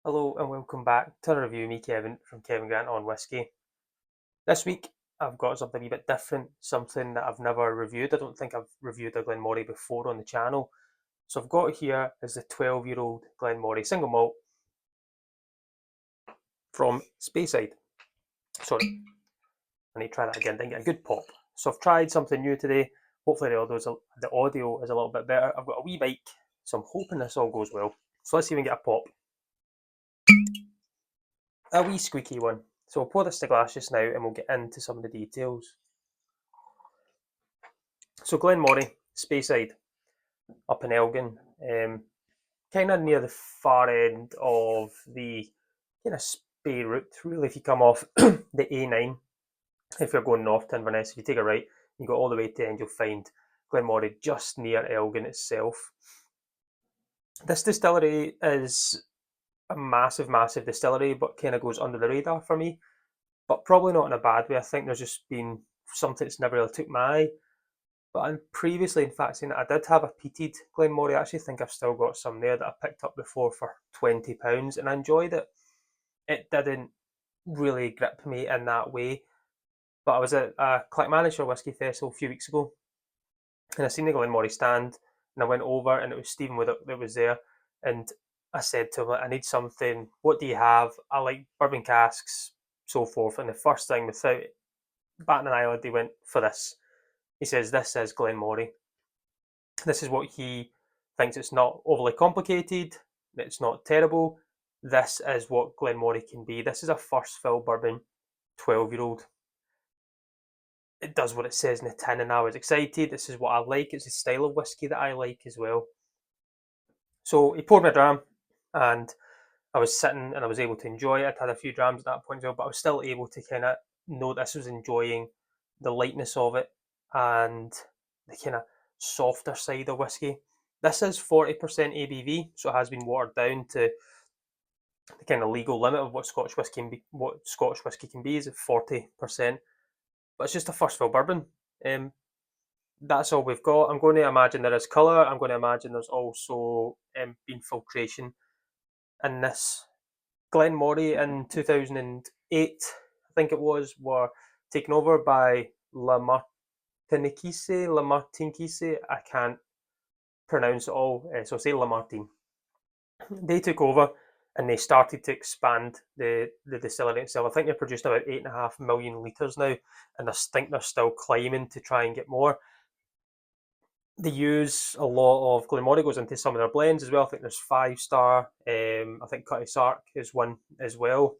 Hello and welcome back to a review of me, Kevin, from Kevin Grant on Whisky. This week I've got something a wee bit different, something that I've never reviewed. I don't think I've reviewed a Glen Moray before on the channel. So I've got here is the 12-year-old Glen Moray single malt from Speysider. Sorry, I need to try that again, didn't get a good pop. So I've tried something new today. Hopefully the audio is a little bit better. I've got a wee mic, so I'm hoping this all goes well. So let's see if we can get a pop. A wee squeaky one. So we'll pour this to glass just now and we'll get into some of the details. So Glen Moray, Speyside, up in Elgin, kind of near the far end of the kind of Spey route. Really, if you come off the A9, if you're going north to Inverness, if you take a right, you go all the way to the end, you'll find Glen Moray just near Elgin itself. This distillery is a massive, massive distillery, but kind of goes under the radar for me. But probably not in a bad way. I think there's just been something that's never really took my eye. But I'm previously, in fact, saying I did have a peated Glen Moray. I actually think I've still got some there that I picked up before for £20, and I enjoyed it. It didn't really grip me in that way. But I was at a Clackmannanshire Whisky Festival a few weeks ago, and I seen the Glen Moray stand, and I went over, and it was Stephen Woodard that was there, and I said to him, I need something. What do you have? I like bourbon casks, so forth. And the first thing, without batting an eyelid, he went for this. He says, this is Glen Moray. This is what he thinks. It's not overly complicated. It's not terrible. This is what Glen Moray can be. This is a first fill bourbon, 12-year-old. It does what it says in the tin, and I was excited. This is what I like. It's the style of whiskey that I like as well. So he poured me a dram, and I was sitting and I was able to enjoy it. I'd had a few drams at that point as well, but I was still able to kind of notice I was enjoying the lightness of it and the kind of softer side of whiskey. This is 40% ABV, so it has been watered down to the kind of legal limit of what Scotch whisky can be is at 40%. But it's just a first fill bourbon. That's all we've got. I'm going to imagine there is colour. I'm going to imagine there's also been filtration in this. Glen Moray in 2008, I think it was, were taken over by La Martiniquise. I can't pronounce it all, so say La Martine. They took over and they started to expand the distillery itself. I think they produced about 8.5 million litres now, and I think they're still climbing to try and get more. They use a lot of Glen Moray goes into some of their blends as well. I think there's 5-star. I think Cutty Sark is one as well.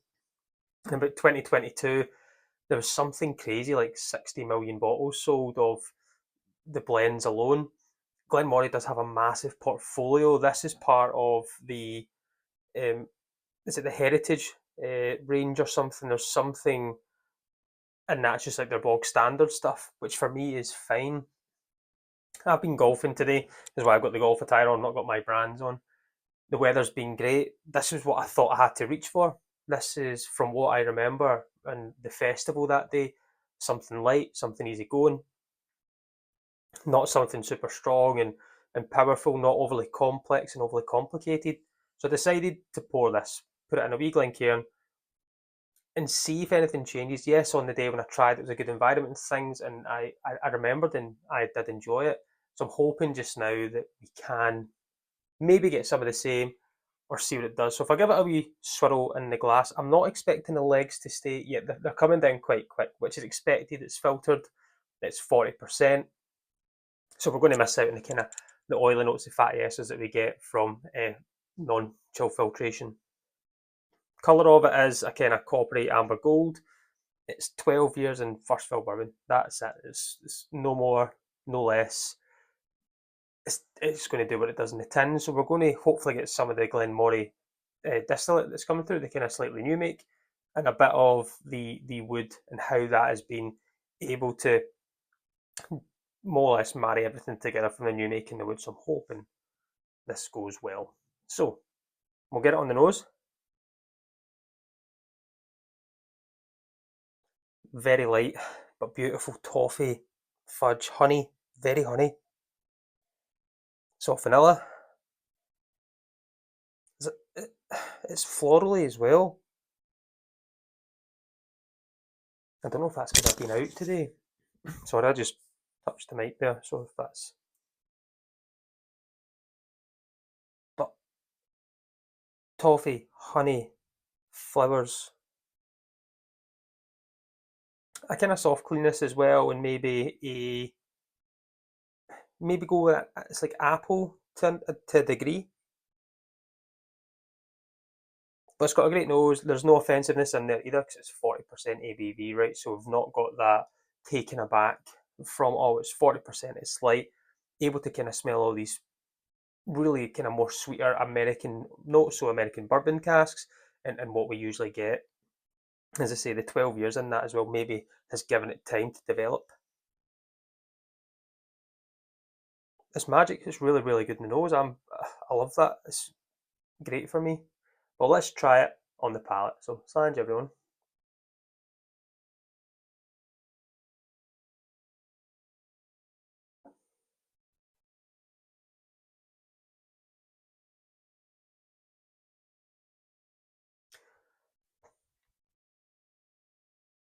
In about 2022, there was something crazy like 60 million bottles sold of the blends alone. Glen Moray does have a massive portfolio. This is part of the is it the Heritage range or something? There's something, and that's just like their bog standard stuff, which for me is fine. I've been golfing today, is why I've got the golf attire on, not got my brands on. The weather's been great. This is what I thought I had to reach for. This is, from what I remember, and the festival that day, something light, something easy going, not something super strong and powerful, not overly complex and overly complicated. So I decided to pour this, put it in a wee Glencairn, and see if anything changes. Yes, on the day when I tried, it was a good environment and things, and I remembered and I did enjoy it. So I'm hoping just now that we can maybe get some of the same or see what it does. So if I give it a wee swirl in the glass, I'm not expecting the legs to stay yet. They're coming down quite quick, which is expected. It's filtered. It's 40%. So we're going to miss out on the kind of the oily notes, the fatty acids that we get from non-chill filtration. Colour of it is a kind of coppery amber gold. It's 12 years in first fill bourbon. That's it. It's no more, no less. It's going to do what it does in the tin. So we're going to hopefully get some of the Glen Moray distillate that's coming through, the kind of slightly new make, and a bit of the wood and how that has been able to more or less marry everything together from the new make and the wood. So I'm hoping this goes well. So we'll get it on the nose. Very light, but beautiful toffee, fudge, honey, very honey. Soft vanilla. It's florally as well. I don't know if that's because I've been out today. Sorry, I just touched the mic there, so if that's... But toffee, honey, flowers, a kind of soft cleanness as well, and maybe go with it's like apple to a degree. But it's got a great nose. There's no offensiveness in there either because it's 40% ABV, right? So we've not got that taken aback from, oh, it's 40%, it's light. Able to kind of smell all these really kind of more sweeter American, not so American bourbon casks, and what we usually get. As I say, the 12 years in that as well maybe has given it time to develop. It's magic. It's really, really good in the nose. I love that. It's great for me. Well, let's try it on the palate. So, Sanj, everyone.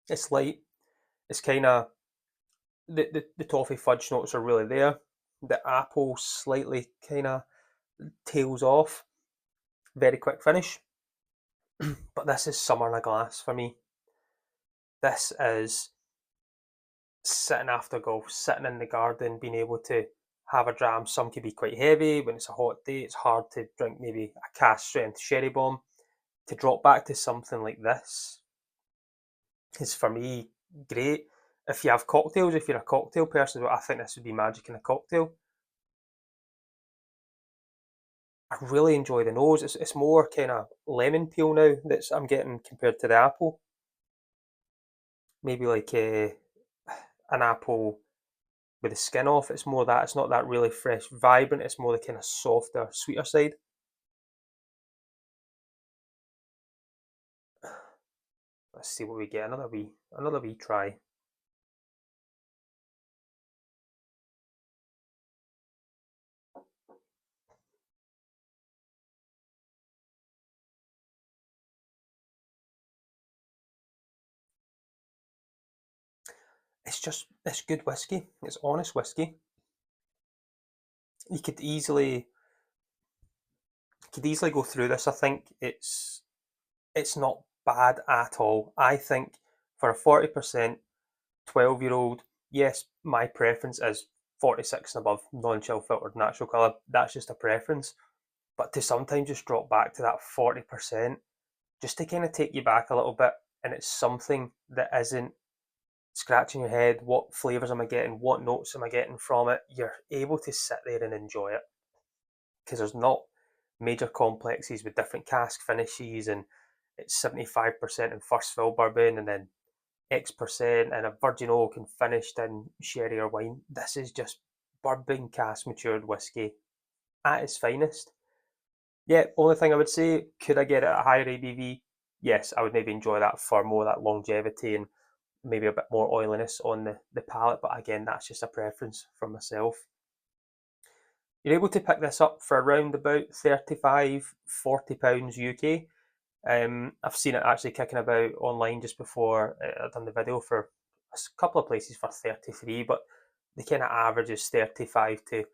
It's light. It's kind of the toffee fudge notes are really there. The apple slightly kind of tails off. Very quick finish. But this is summer in a glass for me. This is sitting after golf, sitting in the garden, being able to have a dram. Some could be quite heavy. When it's a hot day, it's hard to drink maybe a cask strength sherry bomb. To drop back to something like this is for me great. If you have cocktails, if you're a cocktail person, I think this would be magic in a cocktail. I really enjoy the nose. It's more kind of lemon peel now that I'm getting compared to the apple. Maybe like an apple with the skin off. It's more that. It's not that really fresh, vibrant. It's more the kind of softer, sweeter side. Let's see what we get. Another wee try. It's good whiskey. It's honest whiskey. You could easily go through this. I think it's not bad at all. I think for a 40% 12-year-old, yes, my preference is 46 and above, non-chill filtered natural colour. That's just a preference. But to sometimes just drop back to that 40%, just to kind of take you back a little bit, and it's something that isn't scratching your head, what flavours am I getting, what notes am I getting from it, you're able to sit there and enjoy it. Because there's not major complexes with different cask finishes, and it's 75% in first fill bourbon and then X% and a virgin oak and finished in sherry or wine. This is just bourbon cask matured whiskey at its finest. Yeah, only thing I would say, could I get it at a higher ABV? Yes, I would maybe enjoy that for more that longevity and maybe a bit more oiliness on the palate, but again, that's just a preference for myself. You're able to pick this up for around about 35, £40 UK. I've seen it actually kicking about online just before I've done the video for a couple of places for 33, but the kind of average is 35 to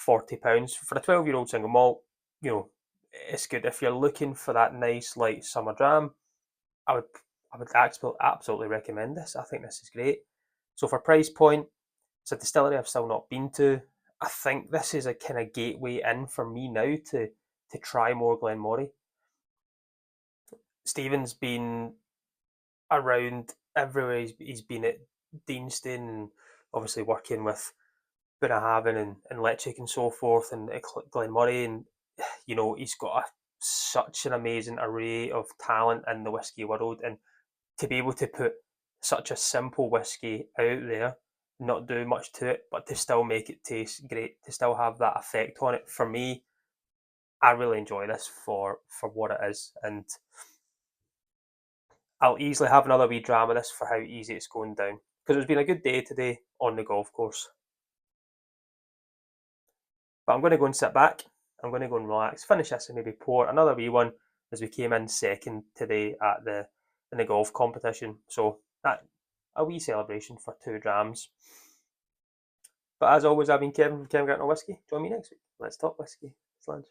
£40 for a 12-year-old single malt. You know, it's good if you're looking for that nice light summer dram. I would I would absolutely recommend this. I think this is great. So for price point, it's a distillery I've still not been to. I think this is a kind of gateway in for me now to try more Glen Moray. Stephen's been around everywhere. He's been at Deanston and obviously working with Bunnahabhain and Lechick and so forth and Glen Moray, and he's got such an amazing array of talent in the whiskey world, and to be able to put such a simple whiskey out there, not do much to it, but to still make it taste great, to still have that effect on it. For me, I really enjoy this for what it is, and I'll easily have another wee dram of this for how easy it's going down. Because it's been a good day today on the golf course. But I'm going to go and sit back. I'm going to go and relax, finish this and maybe pour another wee one as we came in second today at in the golf competition. So that a wee celebration for 2 drams. But as always, I've been Kevin from Kevin Grattan Whisky. Join me next week. Let's talk whiskey. It's lunch.